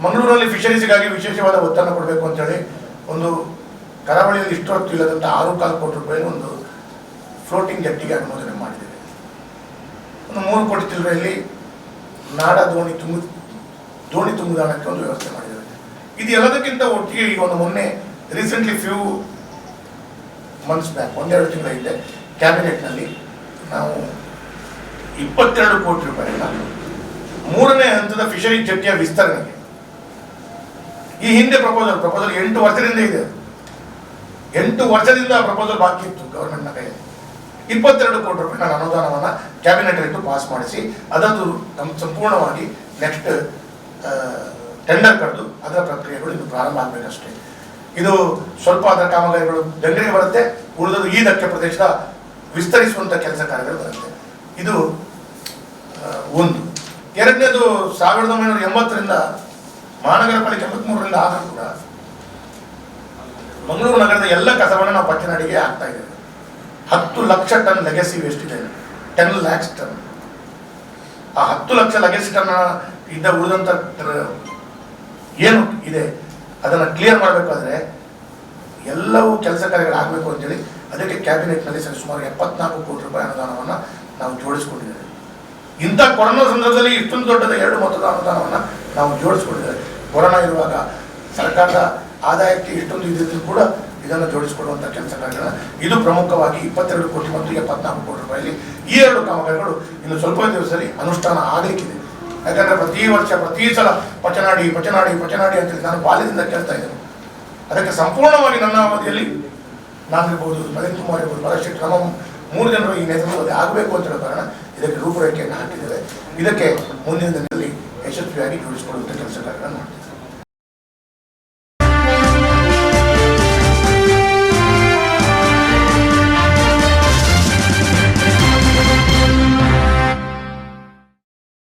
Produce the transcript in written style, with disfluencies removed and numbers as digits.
ಮಂಗಳೂರಲ್ಲಿ ಫಿಶರೀಸ್ಗಾಗಿ ವಿಶೇಷವಾದ ಒತ್ತನ್ನು ಕೊಡಬೇಕು ಅಂತೇಳಿ ಒಂದು ಕರಾವಳಿಯಲ್ಲಿ ಇಷ್ಟು ಹೊತ್ತು ಇಲ್ಲದಂಥ 6.25 ಕೋಟಿ ರೂಪಾಯಿ ಒಂದು ಫ್ಲೋಟಿಂಗ್ ಜಟ್ಟಿಗೆ ಅನುಮೋದನೆ ಮಾಡಿದ್ದೇವೆ. ಒಂದು 3 ಕೋಟಿ ಚಿಲ್ಲರೆಯಲ್ಲಿ ನಾಡ ದೋಣಿ ತುಂಬುದಾಣಕ್ಕೆ ಒಂದು ವ್ಯವಸ್ಥೆ ಮಾಡಿದ್ದೇವೆ. ಇದು ಎಲ್ಲದಕ್ಕಿಂತ ಒಟ್ಟಿಗೆ ಈಗ ಒಂದು ಮೊನ್ನೆ ರೀಸೆಂಟ್ಲಿ ಫ್ಯೂ ಮಂತ್ಸ್ ಬ್ಯಾಕ್ 1-2 ತಿಂಗಳ ಹಿಂದೆ ಕ್ಯಾಬಿನೆಟ್ನಲ್ಲಿ ನಾವು 22 ಕೋಟಿ ರೂಪಾಯಿನ 3ನೇ ಹಂತದ ಫಿಶರಿ ಜಟ್ಟಿಯ ವಿಸ್ತರಣೆಗೆ, ಈ ಹಿಂದೆ ಪ್ರಪೋಸಲ್ 8 ವರ್ಷದಿಂದ ಇದೆ. 8 ವರ್ಷದಿಂದ ಪ್ರಪೋಸಲ್ ಬಾಕಿ ಇತ್ತು ಗವರ್ಮೆಂಟ್ನ ಕೈಯಲ್ಲಿ. 22 ಕೋಟಿ ರೂಪಾಯಿನ ಅನುದಾನವನ್ನು ಕ್ಯಾಬಿನೆಟ್ ಇಟ್ಟು ಪಾಸ್ ಮಾಡಿಸಿ ಅದನ್ನು ಸಂಪೂರ್ಣವಾಗಿ ನೆಕ್ಸ್ಟ್ ಟೆಂಡರ್ ಕರೆದು ಅದರ ಪ್ರಕ್ರಿಯೆಗಳು ಇನ್ನು ಪ್ರಾರಂಭ ಆಗಬೇಕಷ್ಟೇ. ಇದು ಸ್ವಲ್ಪ ಅದರ ಕಾಮಗಾರಿಗಳು ಬೆಂಗಳೂರಿಗೆ ಬರುತ್ತೆ, ಉಳಿದದು ಈ ಧಕ್ಕೆ ಪ್ರದೇಶದ ವಿಸ್ತರಿಸುವಂಥ ಕೆಲಸ ಕಾರ್ಯಗಳು ಬರುತ್ತೆ. ಇದು ಒಂದು. ಎರಡನೇದು 1980ರಿಂದ ಮಹಾನಗರ ಪಾಲಿಕೆ 83ರಿಂದ ಆದರೂ ಕೂಡ ಮಂಗಳೂರು ನಗರದ ಎಲ್ಲ ಕಸವನ್ನು ನಾವು ಪಚ್ಚನಾಡಿಗೆ ಹಾಕ್ತಾ ಇದ್ದೇವೆ. 10 ಲಕ್ಷ ಟನ್ ಲೆಗಸಿ ವೇಸ್ಟ್ ಇದೆ, 10 lakhs ಟನ್. ಆ 10 ಲಕ್ಷ ಲೆಗಸಿ ಟನ್ ಇದ್ದ ಉಳಿದಂಥ ಏನು ಇದೆ ಅದನ್ನು ಕ್ಲಿಯರ್ ಮಾಡಬೇಕಾದ್ರೆ ಎಲ್ಲವೂ ಕೆಲಸ ಕಾರ್ಯಗಳಾಗಬೇಕು ಅಂತೇಳಿ ಅದಕ್ಕೆ ಕ್ಯಾಬಿನೆಟ್ನಲ್ಲಿ ಸುಮಾರು 74 ಕೋಟಿ ರೂಪಾಯಿ ಅನುದಾನವನ್ನು ನಾವು ಜೋಡಿಸ್ಕೊಂಡಿದ್ದೇವೆ. ಇಂಥ ಕೊರೋನಾ ಸಂದರ್ಭದಲ್ಲಿ ಇಷ್ಟೊಂದು ದೊಡ್ಡದ 2 ಮೊತ್ತದ ಅನುದಾನವನ್ನು ನಾವು ಜೋಡಿಸ್ಕೊಂಡಿದ್ದೇವೆ. ಕೊರೋನಾ ಇರುವಾಗ ಸರ್ಕಾರದ ಆದಾಯಕ್ಕೆ ಇಷ್ಟೊಂದು ಇದ್ದಿದ್ದು ಕೂಡ ಇದನ್ನು ಜೋಡಿಸಿಕೊಡುವಂಥ ಕೆಲಸ ಕಾರ್ಯಗಳನ್ನ ಇದು ಪ್ರಮುಖವಾಗಿ 22 ಕೋಟಿ ಮತ್ತು 74 ಕೋಟಿ ರೂಪಾಯಿಯಲ್ಲಿ ಈ 2 ಕಾಮಗಾರಿಗಳು ಇನ್ನು ಸ್ವಲ್ಪ ದಿವಸದಲ್ಲಿ ಅನುಷ್ಠಾನ ಆಗಲಿಕ್ಕಿದೆ. ಯಾಕಂದರೆ ಪ್ರತಿ ವರ್ಷ ಪ್ರತಿ ಸಲ ಪಚನಾಡಿ ಅಂತೇಳಿ ನಾನು ಬಾಲ್ಯದಿಂದ ಕೇಳ್ತಾ ಇದ್ದೇನೆ. ಅದಕ್ಕೆ ಸಂಪೂರ್ಣವಾಗಿ ನನ್ನ ಅವಧಿಯಲ್ಲಿ ನಾನಿರ್ಬೋದು, ನಳಿನ್ ಕುಮಾರ್ ಇರ್ಬೋದು, ಬರಶೆಟ್ಟಿ, ನಮ್ಮ 3 ಜನರು ಈ ನೇತೃತ್ವದಲ್ಲಿ ಆಗಬೇಕು ಅಂತ ಹೇಳೋ ಕಾರಣ ಇದಕ್ಕೆ ರೂಪುರೇಖೆಯನ್ನು ಹಾಕಿದ್ದೇವೆ. ಇದಕ್ಕೆ ಮುಂದಿನ ದಿನದಲ್ಲಿ ಯಶಸ್ವಿಯಾಗಿ ಜೋಡಿಸಿಕೊಳ್ಳುವಂಥ ಕೆಲಸ ಕಾರ್ಯಗಳನ್ನು ಮಾಡ್ತೀವಿ.